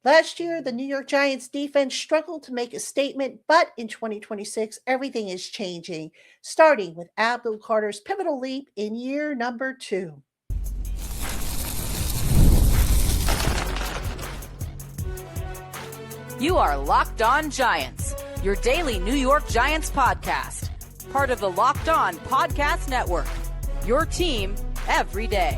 Last year, the New York Giants defense struggled to make a statement, but in 2026, everything is changing, starting with Abdul Carter's pivotal leap in year number 2. You are Locked On Giants, your daily New York Giants podcast, part of the Locked On Podcast Network, your team every day.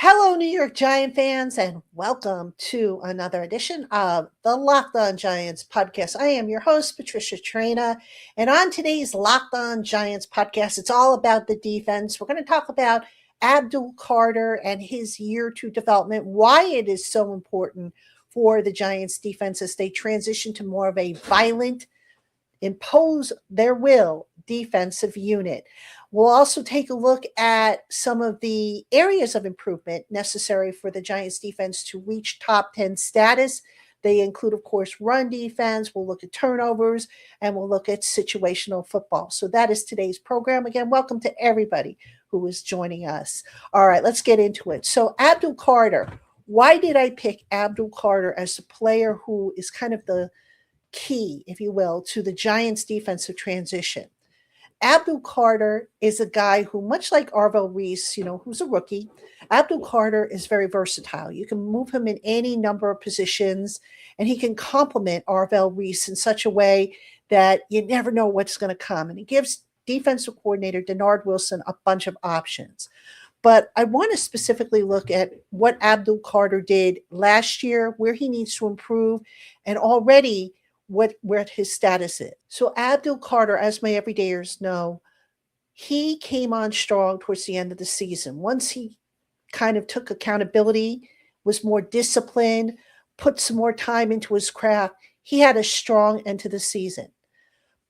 Hello, New York Giant fans, and welcome to another edition of the Locked On Giants podcast. I am your host, Patricia Traina, and on today's Locked On Giants podcast, it's all about the defense. We're going to talk about Abdul Carter and his year 2 development, why it is so important for the Giants defense as they transition to more of a violent, impose their will defensive unit. We'll also take a look at some of the areas of improvement necessary for the Giants defense to reach top 10 status. They include, of course, run defense. We'll look at turnovers, and we'll look at situational football. So that is today's program. Again, welcome to everybody who is joining us. All right, let's get into it. So Abdul Carter, why did I pick Abdul Carter as the player who is kind of the key, if you will, to the Giants defensive transition? Abdul Carter is a guy who, much like Arvell Reese, who's a rookie, Abdul Carter is very versatile. You can move him in any number of positions, and he can complement Arvell Reese in such a way that you never know what's going to come. And he gives defensive coordinator Dennard Wilson a bunch of options. But I want to specifically look at what Abdul Carter did last year, where he needs to improve, and already where his status is. So Abdul Carter, as my everydayers know, he came on strong towards the end of the season. Once he kind of took accountability, was more disciplined, put some more time into his craft, he had a strong end to the season.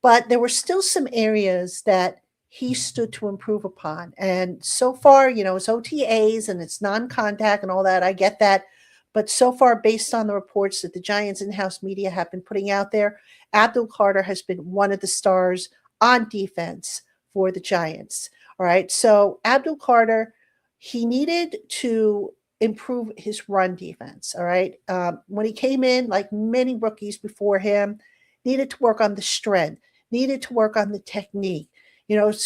But there were still some areas that he stood to improve upon. And so far, it's OTAs and it's non-contact and all that. I get that. But so far, based on the reports that the Giants in-house media have been putting out there, Abdul Carter has been one of the stars on defense for the Giants. All right. So Abdul Carter, he needed to improve his run defense. All right. When he came in, like many rookies before him, needed to work on the strength, needed to work on the technique,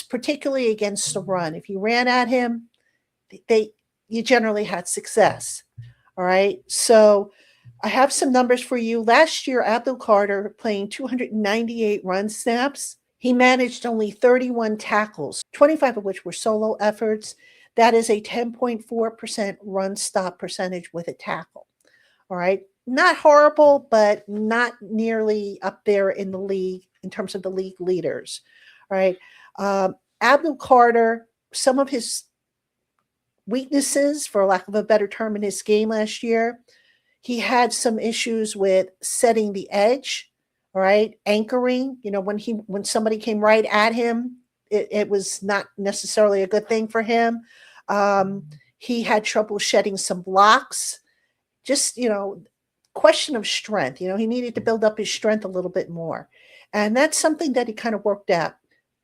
particularly against the run. If you ran at him, you generally had success. All right, so I have some numbers for you. Last year, Abdul Carter playing 298 run snaps. He managed only 31 tackles, 25 of which were solo efforts. That is a 10.4% run stop percentage with a tackle. All right, not horrible, but not nearly up there in the league in terms of the league leaders. All right, Abdul Carter, some of his weaknesses, for lack of a better term, in his game last year. He had some issues with setting the edge, all right, anchoring. When somebody came right at him, it was not necessarily a good thing for him. He had trouble shedding some blocks. Just, question of strength. He needed to build up his strength a little bit more. And that's something that he kind of worked at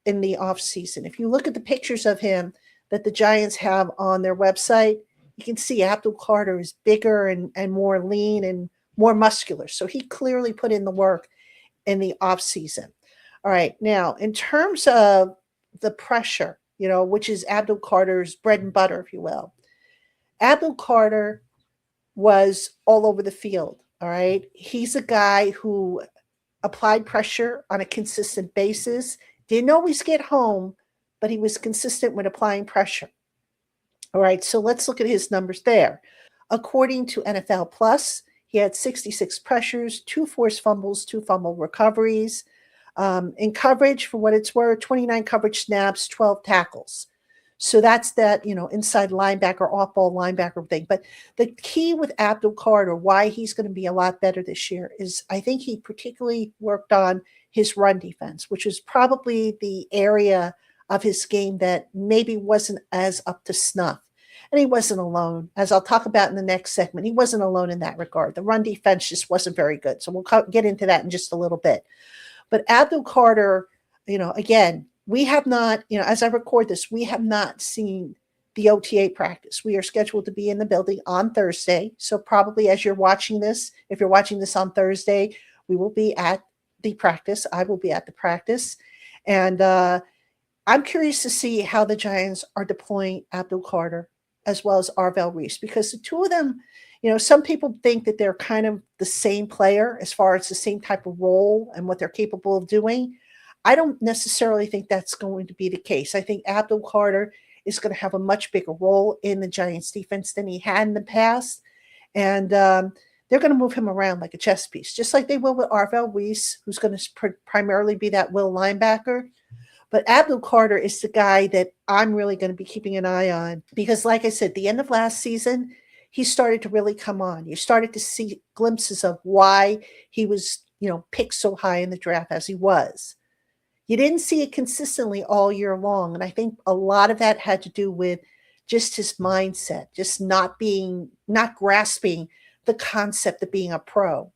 in the offseason. If you look at the pictures of him that the Giants have on their website, you can see Abdul Carter is bigger and more lean and more muscular. So he clearly put in the work in the offseason. All right. Now, in terms of the pressure, which is Abdul Carter's bread and butter, if you will, Abdul Carter was all over the field. All right. He's a guy who applied pressure on a consistent basis, didn't always get home, but he was consistent with applying pressure. All right, so let's look at his numbers there. According to NFL Plus, he had 66 pressures, 2 forced fumbles, 2 fumble recoveries. In coverage, for what it's worth, 29 coverage snaps, 12 tackles. So that's that, inside linebacker, off-ball linebacker thing. But the key with Abdul Carter, why he's going to be a lot better this year, is I think he particularly worked on his run defense, which is probably the area of his game that maybe wasn't as up to snuff. And he wasn't alone. As I'll talk about in the next segment, he wasn't alone in that regard. The run defense just wasn't very good. So we'll get into that in just a little bit. But Abdul Carter, again, we have not, as I record this, we have not seen the OTA practice. We are scheduled to be in the building on Thursday. So probably as you're watching this, if you're watching this on Thursday, we will be at the practice. I will be at the practice. And I'm curious to see how the Giants are deploying Abdul Carter as well as Arvell Reese, because the two of them, some people think that they're kind of the same player as far as the same type of role and what they're capable of doing. I don't necessarily think that's going to be the case. I think Abdul Carter is going to have a much bigger role in the Giants defense than he had in the past. And they're going to move him around like a chess piece, just like they will with Arvell Reese, who's going to primarily be that will linebacker. But Abdul Carter is the guy that I'm really going to be keeping an eye on because, like I said, the end of last season, he started to really come on. You started to see glimpses of why he was, picked so high in the draft as he was. You didn't see it consistently all year long. And I think a lot of that had to do with just his mindset, just not grasping the concept of being a pro.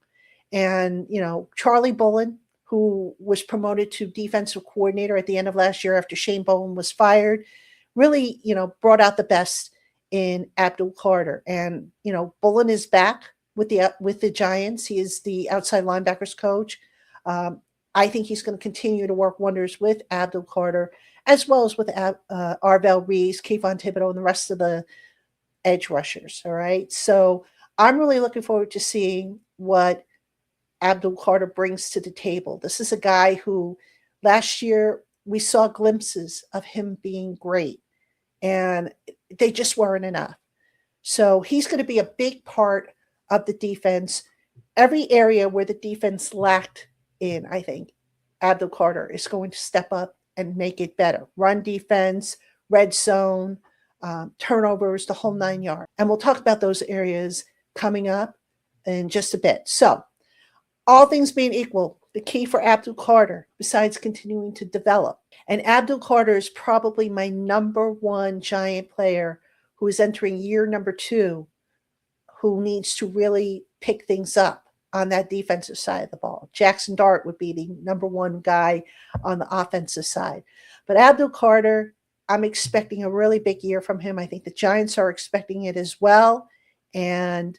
And, Charlie Bullen, who was promoted to defensive coordinator at the end of last year after Shane Bowen was fired, really, brought out the best in Abdul Carter. And, Bullen is back with the Giants. He is the outside linebackers coach. I think he's going to continue to work wonders with Abdul Carter, as well as with Arvell Reese, Kayvon Thibodeau, and the rest of the edge rushers. All right. So I'm really looking forward to seeing what Abdul Carter brings to the table. This is a guy who last year we saw glimpses of him being great, and they just weren't enough. So he's going to be a big part of the defense. Every area where the defense lacked in, I think, Abdul Carter is going to step up and make it better. Run defense, red zone, turnovers, the whole 9 yards. And we'll talk about those areas coming up in just a bit. So all things being equal, the key for Abdul Carter, besides continuing to develop, and Abdul Carter is probably my number one Giant player who is entering year number 2, who needs to really pick things up on that defensive side of the ball. Jackson Dart would be the number one guy on the offensive side. But Abdul Carter, I'm expecting a really big year from him. I think the Giants are expecting it as well. And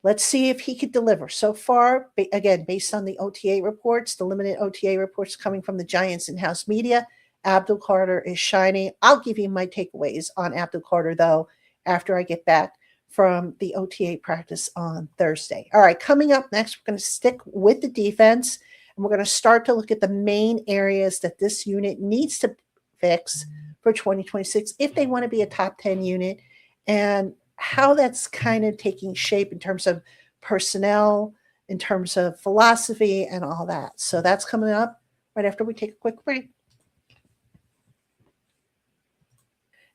let's see if he could deliver. So far, again, based on the OTA reports, the limited OTA reports coming from the Giants in-house media, Abdul Carter is shining. I'll give you my takeaways on Abdul Carter, though, after I get back from the OTA practice on Thursday. All right, coming up next, we're going to stick with the defense, and we're going to start to look at the main areas that this unit needs to fix for 2026 if they want to be a top 10 unit, and how that's kind of taking shape in terms of personnel, in terms of philosophy, and all that. So that's coming up right after we take a quick break.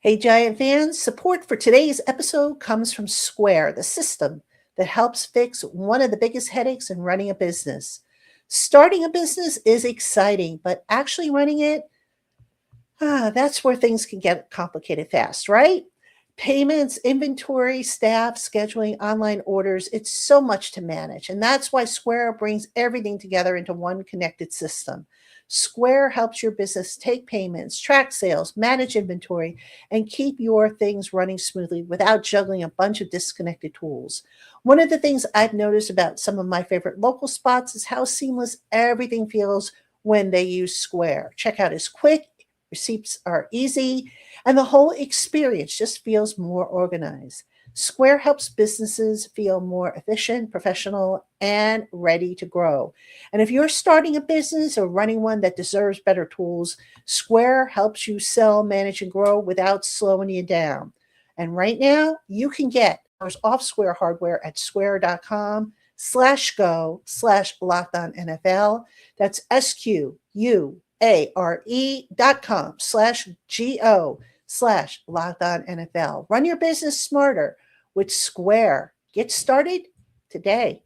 Hey, Giant fans, support for today's episode comes from Square, the system that helps fix one of the biggest headaches in running a business. Starting a business is exciting, but actually running it, that's where things can get complicated fast, right? Payments, inventory, staff, scheduling, online orders, it's so much to manage. And that's why Square brings everything together into one connected system. Square helps your business take payments, track sales, manage inventory, and keep your things running smoothly without juggling a bunch of disconnected tools. One of the things I've noticed about some of my favorite local spots is how seamless everything feels when they use Square. Checkout is quick, receipts are easy, and the whole experience just feels more organized. Square helps businesses feel more efficient, professional, and ready to grow. And if you're starting a business or running one that deserves better tools, Square helps you sell, manage, and grow without slowing you down. And right now, you can get off Square hardware at square.com/go/LockedOnNFL. That's SQUARE.com/GO/LockedOnNFL. Run your business smarter with Square. Get started today.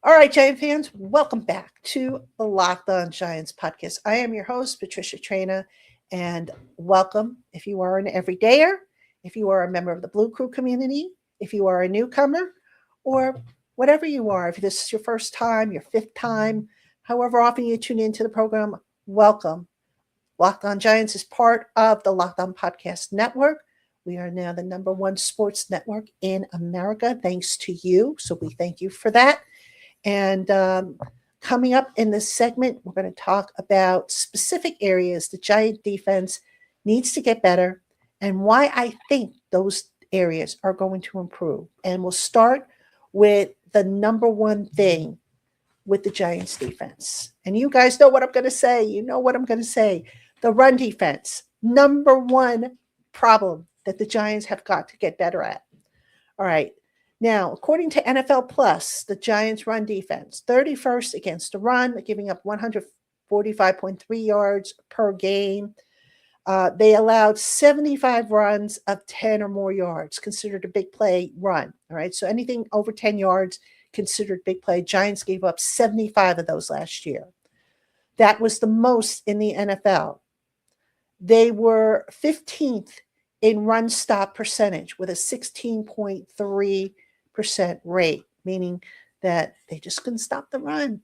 All right, Giant fans, welcome back to the Locked On Giants podcast. I am your host, Patricia Traina, and welcome if you are an everydayer, if you are a member of the Blue Crew community, if you are a newcomer, or whatever you are. If this is your first time, your fifth time, however often you tune into the program, welcome. Locked On Giants is part of the Locked On Podcast Network. We are now the number one sports network in America, thanks to you. So we thank you for that. And coming up in this segment, we're going to talk about specific areas the Giant defense needs to get better and why I think those areas are going to improve. And we'll start with the number one thing with the Giants defense. And you guys know what I'm going to say. You know what I'm going to say. The run defense, number one problem that the Giants have got to get better at. All right. Now, according to NFL Plus, the Giants run defense, 31st against the run, giving up 145.3 yards per game. They allowed 75 runs of 10 or more yards, considered a big play run. All right. So anything over 10 yards considered big play. Giants gave up 75 of those last year. That was the most in the NFL. They were 15th in run stop percentage with a 16.3% rate, meaning that they just couldn't stop the run.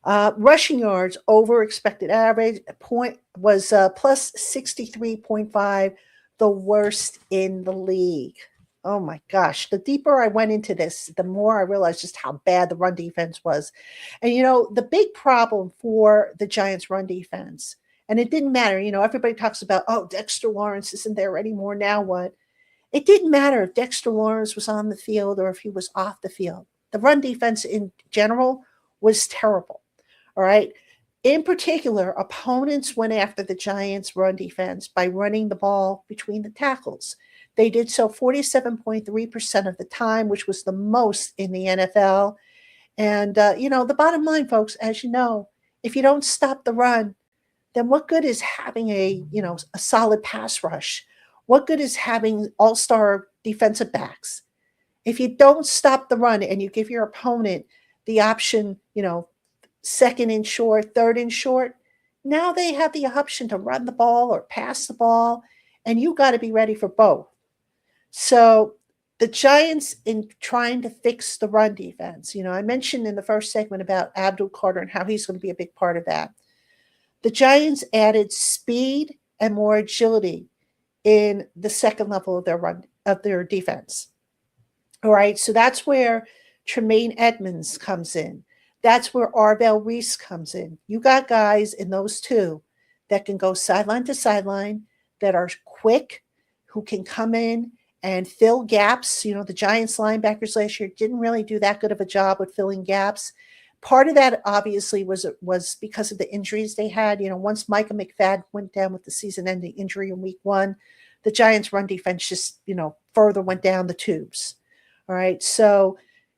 Rushing yards over expected average point was plus 63.5, the worst in the league. Oh my gosh. The deeper I went into this, the more I realized just how bad the run defense was. And, the big problem for the Giants run defense, and it didn't matter, everybody talks about, Dexter Lawrence isn't there anymore. Now what? It didn't matter if Dexter Lawrence was on the field or if he was off the field. The run defense in general was terrible. All right. In particular, opponents went after the Giants run defense by running the ball between the tackles. They did so 47.3% of the time, which was the most in the NFL. And, the bottom line, folks, as you know, if you don't stop the run, then what good is having a solid pass rush? What good is having all-star defensive backs? If you don't stop the run and you give your opponent the option, second and short, third and short, now they have the option to run the ball or pass the ball, and you got to be ready for both. So the Giants, in trying to fix the run defense, I mentioned in the first segment about Abdul Carter and how he's going to be a big part of that. The Giants added speed and more agility in the second level of their defense. All right, so that's where Tremaine Edmunds comes in. That's where Arvell Reese comes in. You got guys in those two that can go sideline to sideline, that are quick, who can come in and fill gaps. The Giants linebackers last year didn't really do that good of a job with filling gaps. Part of that, obviously, was because of the injuries they had. Once Micah McFadden went down with the season-ending injury in week 1, the Giants' run defense just, further went down the tubes. All right, so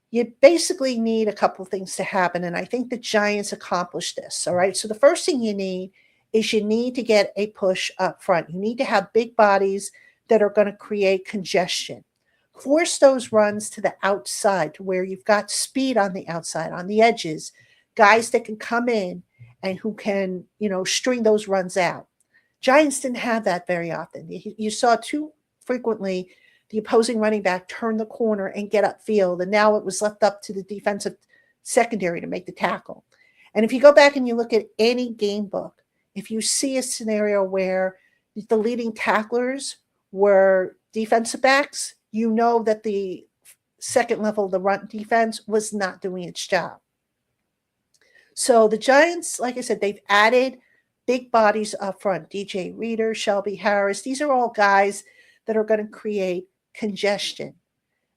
you basically need a couple of things to happen, and I think the Giants accomplished this. All right, so the first thing you need is you need to get a push up front. You need to have big bodies that are going to create congestion. Force those runs to the outside to where you've got speed on the outside, on the edges, guys that can come in and who can, string those runs out. Giants didn't have that very often. You saw too frequently the opposing running back turn the corner and get upfield, and now it was left up to the defensive secondary to make the tackle. And if you go back and you look at any game book, if you see a scenario where the leading tacklers were defensive backs, you know that the second level of the run defense was not doing its job. So the Giants, like I said, they've added big bodies up front. DJ Reader, Shelby Harris. These are all guys that are going to create congestion.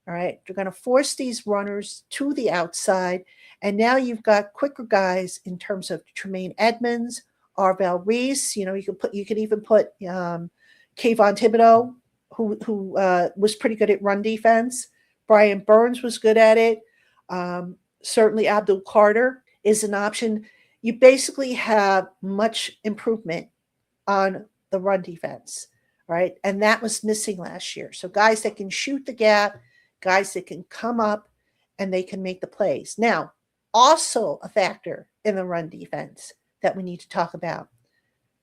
All right. They're going to force these runners to the outside. And now you've got quicker guys in terms of Tremaine Edmunds, Arvell Reese. You could even put Kayvon Thibodeau, who was pretty good at run defense. Brian Burns was good at it. Certainly Abdul Carter is an option. You basically have much improvement on the run defense, right? And that was missing last year. So guys that can shoot the gap, guys that can come up and they can make the plays. Now, also a factor in the run defense that we need to talk about.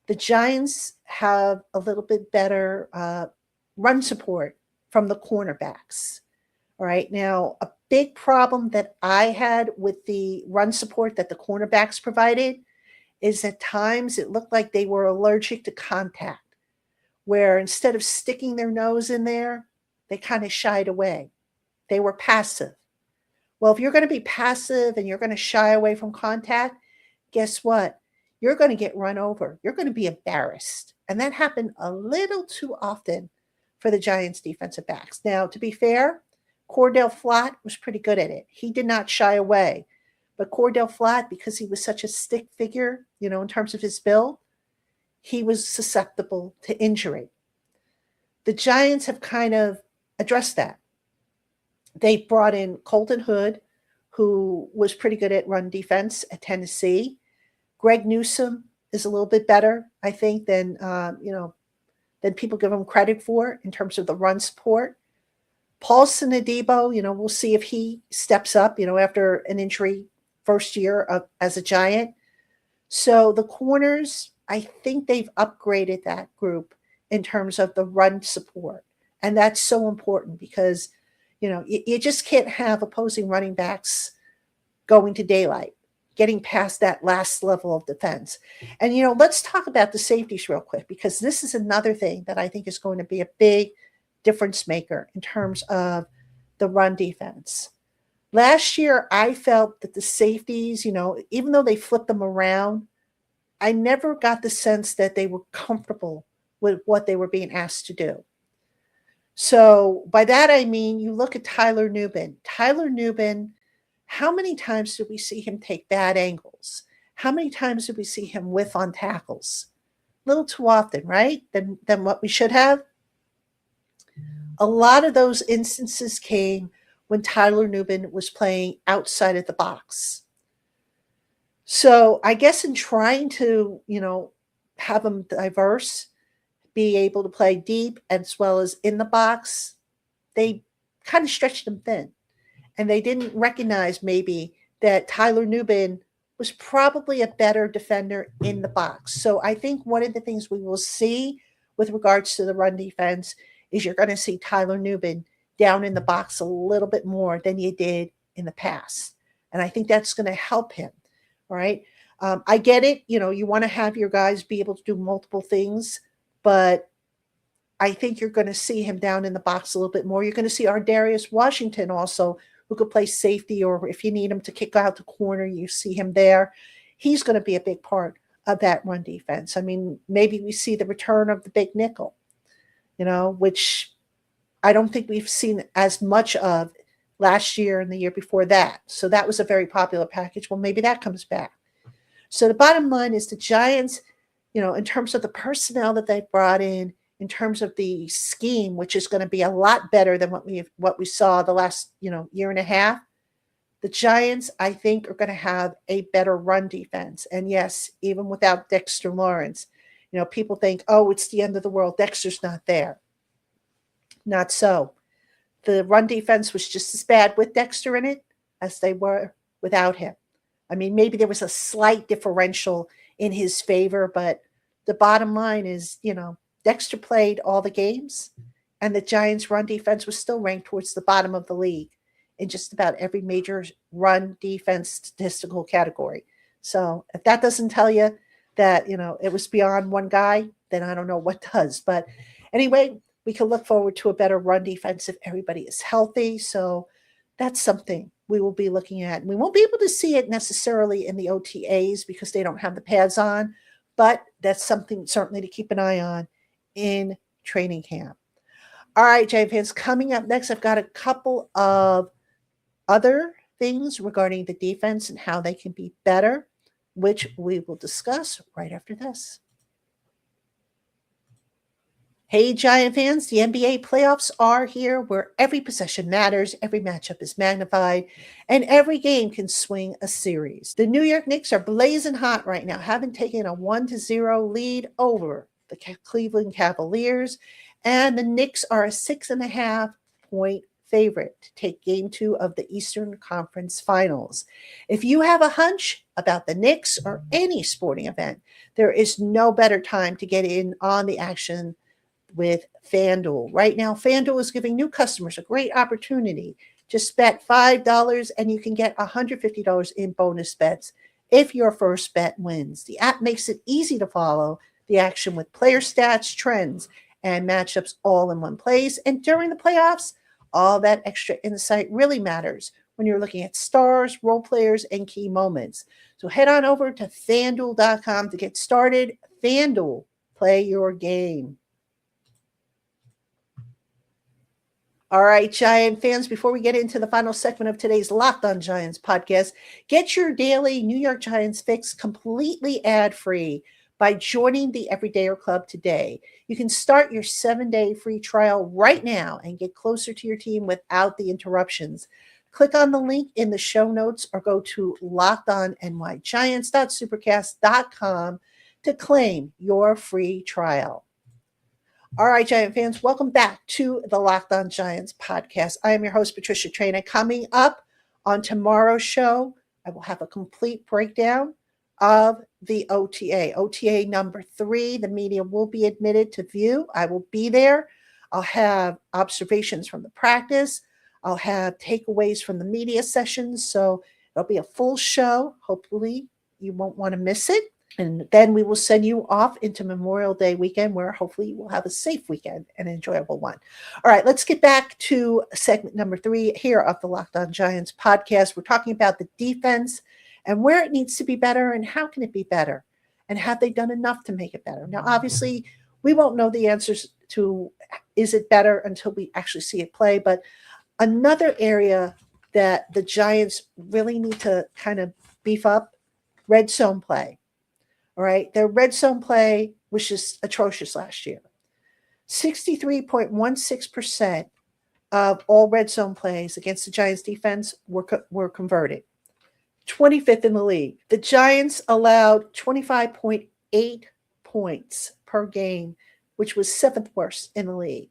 The Giants have a little bit better run support from the cornerbacks. All right. Now, a big problem that I had with the run support that the cornerbacks provided is at times it looked like they were allergic to contact, where instead of sticking their nose in there, they kind of shied away. They were passive. Well, if you're going to be passive and you're going to shy away from contact, guess what? You're going to get run over. You're going to be embarrassed. And that happened a little too often for the Giants defensive backs. Now, to be fair, Cordell Flott was pretty good at it. He did not shy away. But Cordell Flott, because he was such a stick figure, in terms of his build, he was susceptible to injury. The Giants have kind of addressed that. They brought in Colton Hood, who was pretty good at run defense at Tennessee. Greg Newsome is a little bit better, I think, than people give him credit for in terms of the run support. Paulson Adebo, we'll see if he steps up, after an injury first year as a Giant. So the corners, I think they've upgraded that group in terms of the run support. And that's so important because, you just can't have opposing running backs going to daylight, getting past that last level of defense. And, let's talk about the safeties real quick, because this is another thing that I think is going to be a big difference maker in terms of the run defense. Last year, I felt that the safeties, even though they flipped them around, I never got the sense that they were comfortable with what they were being asked to do. So by that, I mean, you look at Tyler Nubin. Tyler Nubin, how many times did we see him take bad angles? How many times did we see him whiff on tackles? A little too often, right? Than what we should have. A lot of those instances came when Tyler Nubin was playing outside of the box. So I guess in trying to, have them diverse, be able to play deep as well as in the box, they kind of stretched them thin. And they didn't recognize maybe that Tyler Nubin was probably a better defender in the box. So I think one of the things we will see with regards to the run defense is you're going to see Tyler Nubin down in the box a little bit more than you did in the past. And I think that's going to help him. All right. I get it. You want to have your guys be able to do multiple things, but I think you're going to see him down in the box a little bit more. You're going to see Ardarius Washington also, who could play safety, or if you need him to kick out the corner, you see him there. He's going to be a big part of that run defense. I mean, maybe we see the return of the big nickel, which I don't think we've seen as much of last year and the year before that. So that was a very popular package. Well, maybe that comes back. So the bottom line is the Giants, in terms of the personnel that they brought in terms of the scheme, which is going to be a lot better than what we saw the last, year and a half, the Giants, I think, are going to have a better run defense. And yes, even without Dexter Lawrence, people think, oh, it's the end of the world. Dexter's not there. Not so. The run defense was just as bad with Dexter in it as they were without him. I mean, maybe there was a slight differential in his favor, but the bottom line is, Dexter played all the games, and the Giants' run defense was still ranked towards the bottom of the league in just about every major run defense statistical category. So if that doesn't tell you that, it was beyond one guy, then I don't know what does. But anyway, we can look forward to a better run defense if everybody is healthy. So that's something we will be looking at. We won't be able to see it necessarily in the OTAs because they don't have the pads on, but that's something certainly to keep an eye on in training camp. All right, Giant fans, coming up next, I've got a couple of other things regarding the defense and how they can be better, which we will discuss right after this. Hey, Giant fans, the NBA playoffs are here where every possession matters, every matchup is magnified, and every game can swing a series. The New York Knicks are blazing hot right now, having taken a 1-0 lead over the Cleveland Cavaliers, and the Knicks are a 6.5-point favorite to take Game 2 of the Eastern Conference Finals. If you have a hunch about the Knicks or any sporting event, there is no better time to get in on the action with FanDuel. Right now, FanDuel is giving new customers a great opportunity. Just bet $5 and you can get $150 in bonus bets if your first bet wins. The app makes it easy to follow the action with player stats, trends, and matchups all in one place. And during the playoffs, all that extra insight really matters when you're looking at stars, role players, and key moments. So head on over to fanduel.com to get started. FanDuel, play your game. All right, Giant fans, before we get into the final segment of today's Locked On Giants podcast, get your daily New York Giants fix completely ad-free by joining the Everydayer Club today. You can start your 7-day free trial right now and get closer to your team without the interruptions. Click on the link in the show notes or go to lockedonnygiants.supercast.com to claim your free trial. All right, Giant fans, welcome back to the Locked On Giants podcast. I am your host, Patricia Traina. Coming up on tomorrow's show, I will have a complete breakdown of the OTA. OTA number 3, the media will be admitted to view. I will be there. I'll have observations from the practice. I'll have takeaways from the media sessions. So it'll be a full show. Hopefully you won't want to miss it. And then we will send you off into Memorial Day weekend, where hopefully you will have a safe weekend, an enjoyable one. All right, let's get back to segment number 3 here of the Locked On Giants podcast. We're talking about the defense and where it needs to be better and how can it be better, and have they done enough to make it better? Now, obviously, we won't know the answers to is it better until we actually see it play. But another area that the Giants really need to kind of beef up, red zone play. All right, their red zone play was just atrocious last year. 63.16% of all red zone plays against the Giants defense were converted. 25th in the league. The Giants allowed 25.8 points per game, which was 7th worst in the league.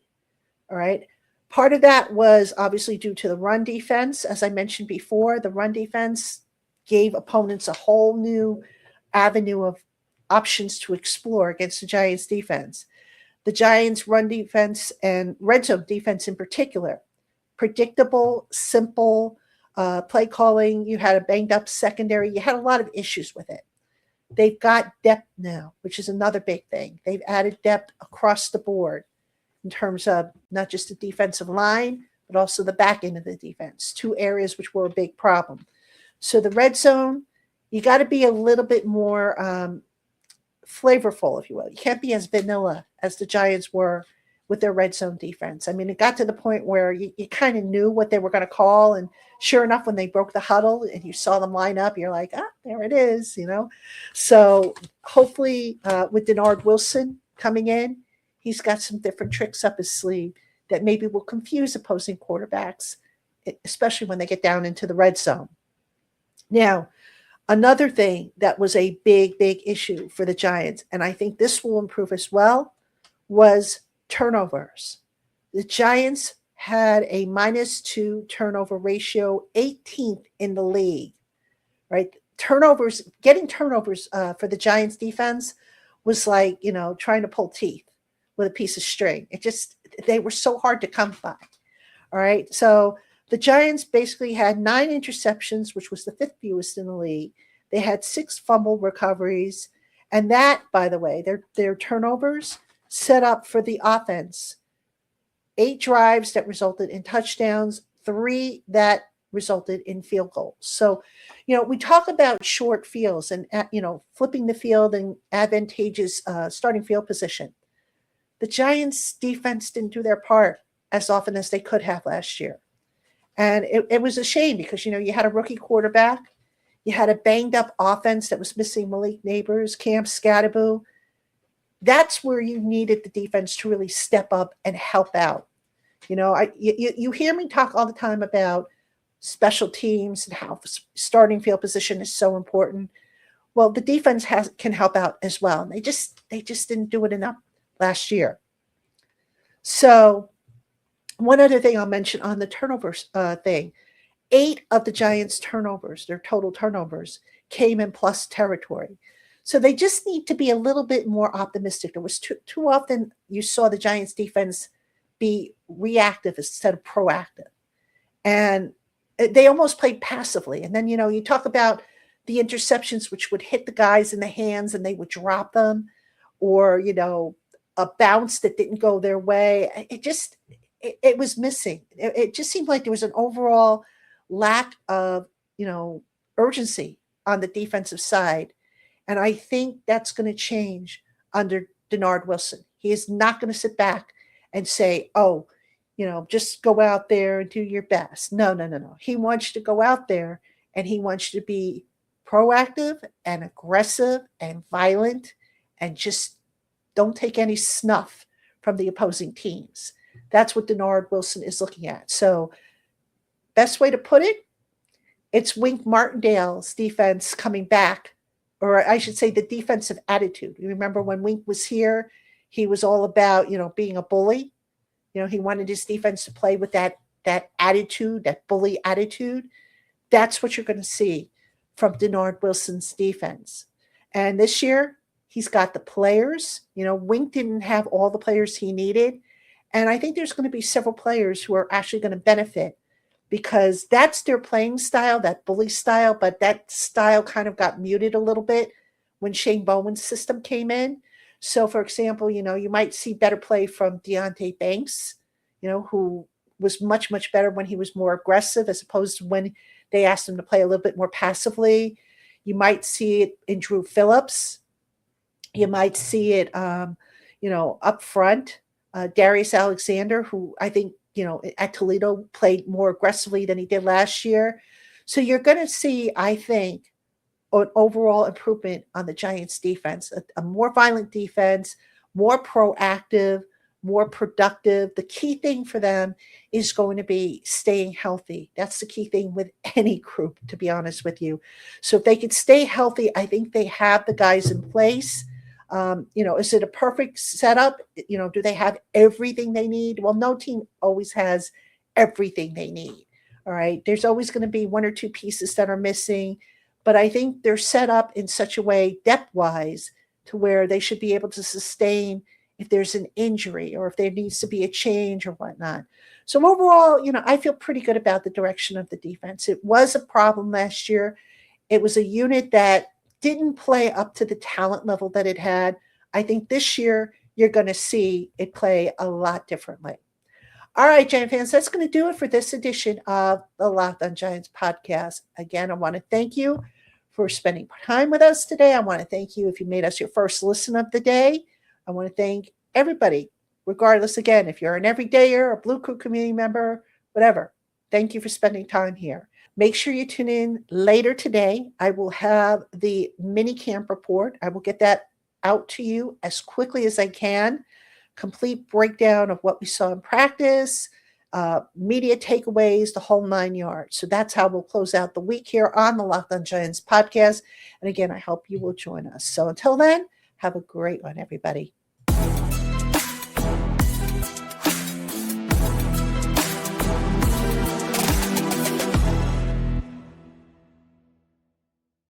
All right. Part of that was obviously due to the run defense. As I mentioned before, the run defense gave opponents a whole new avenue of options to explore against the Giants defense. The Giants run defense and red zone defense in particular, predictable, simple play calling. You had a banged up secondary. You had a lot of issues with it. They've got depth now, which is another big thing. They've added depth across the board in terms of not just the defensive line, but also the back end of the defense, 2 areas which were a big problem. So the red zone, you got to be a little bit more flavorful, if you will. You can't be as vanilla as the Giants were with their red zone defense. I mean, it got to the point where you kind of knew what they were going to call. And sure enough, when they broke the huddle and you saw them line up, you're like, there it is, you know. So hopefully with Dennard Wilson coming in, he's got some different tricks up his sleeve that maybe will confuse opposing quarterbacks, especially when they get down into the red zone. Now, another thing that was a big, big issue for the Giants, and I think this will improve as well, was turnovers. The Giants had a -2 turnover ratio, 18th in the league, right? Getting turnovers for the Giants defense was like, trying to pull teeth with a piece of string. They were so hard to come by. All right. So the Giants basically had 9 interceptions, which was the 5th fewest in the league. They had 6 fumble recoveries. And that, by the way, their turnovers set up for the offense 8 drives that resulted in touchdowns, 3 that resulted in field goals. So, we talk about short fields and, flipping the field and advantageous starting field position. The Giants defense didn't do their part as often as they could have last year. And it was a shame because, you had a rookie quarterback. You had a banged-up offense that was missing Malik Neighbors, Cam Scatterboo. That's where you needed the defense to really step up and help out. You hear me talk all the time about special teams and how starting field position is so important. Well, the defense can help out as well. And they just didn't do it enough last year. So one other thing I'll mention on the turnovers thing, 8 of the Giants' turnovers, their total turnovers, came in plus territory. So they just need to be a little bit more optimistic. There was too often you saw the Giants' defense be reactive instead of proactive. And they almost played passively. And then, you talk about the interceptions, which would hit the guys in the hands and they would drop them, or, a bounce that didn't go their way. It was missing. It just seemed like there was an overall lack of, urgency on the defensive side. And I think that's going to change under Dennard Wilson. He is not going to sit back and say, oh, just go out there and do your best. No, no, no, no. He wants you to go out there and he wants you to be proactive and aggressive and violent and just don't take any snuff from the opposing teams. That's what Dennard Wilson is looking at. So, best way to put it, it's Wink Martindale's defense coming back, or I should say the defensive attitude. You remember when Wink was here, he was all about, being a bully. He wanted his defense to play with that attitude, that bully attitude. That's what you're going to see from Dennard Wilson's defense. And this year, he's got the players. Wink didn't have all the players he needed. And I think there's going to be several players who are actually going to benefit because that's their playing style, that bully style. But that style kind of got muted a little bit when Shane Bowen's system came in. So, for example, you might see better play from Deonte Banks, who was much, much better when he was more aggressive as opposed to when they asked him to play a little bit more passively. You might see it in Drew Phillips. You might see it, up front. Darius Alexander, who I think, at Toledo played more aggressively than he did last year. So you're going to see, I think, an overall improvement on the Giants defense, a more violent defense, more proactive, more productive. The key thing for them is going to be staying healthy. That's the key thing with any group, to be honest with you. So if they can stay healthy, I think they have the guys in place. Is it a perfect setup? Do they have everything they need? Well, no team always has everything they need. All right. There's always going to be one or two pieces that are missing, but I think they're set up in such a way depth-wise to where they should be able to sustain if there's an injury or if there needs to be a change or whatnot. So overall, I feel pretty good about the direction of the defense. It was a problem last year. It was a unit that didn't play up to the talent level that it had. I think this year you're going to see it play a lot differently. All right, Giant fans, that's going to do it for this edition of the Locked on Giants podcast. Again, I want to thank you for spending time with us today. I want to thank you if you made us your first listen of the day. I want to thank everybody, regardless, again, if you're an everydayer, a Blue Crew community member, whatever. Thank you for spending time here. Make sure you tune in later today. I will have the mini camp report. I will get that out to you as quickly as I can. Complete breakdown of what we saw in practice, media takeaways, the whole 9 yards. So that's how we'll close out the week here on the Locked on Giants podcast. And again, I hope you will join us. So until then, have a great one, everybody.